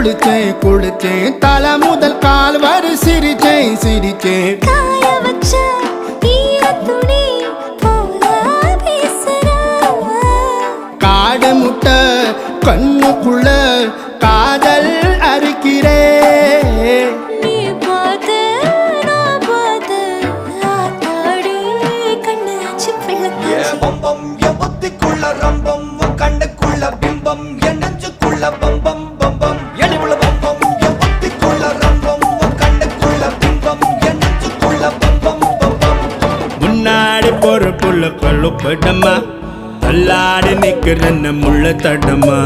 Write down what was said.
குளிச்சேன் குளிச்சேன் தலை முதல் கால் வரை சிரிச்சேன் சிரிச்சேன் காய வச்ச ஈரத்துணி போல பேசுற காடு முட்டை கண்ணுக்குள்ள காதல் அறுக்கிறே நீ பார்த்து நான் பார்த்து ஆத்தாடி கண்ணாச்சு பிள்ளை பம்பம் என் புத்திக்குள்ள ரம்பம் உன் கண்ணுக்குள்ள பிம்பம் என் நெஞ்சுக்குள்ள பம்பம் பம்பம் எடிவுள்ள பம்பம் என் புத்திக்குள்ள ரம்பம் உன் கண்ணுக்குள்ள பிம்பம் என் நெஞ்சுக்குள்ள பம்பம் பம்பம் முன்னாடி போற புள்ள கொழுப்படமா தள்ளாடி நிக்கிறன்ன முள்ள தடமா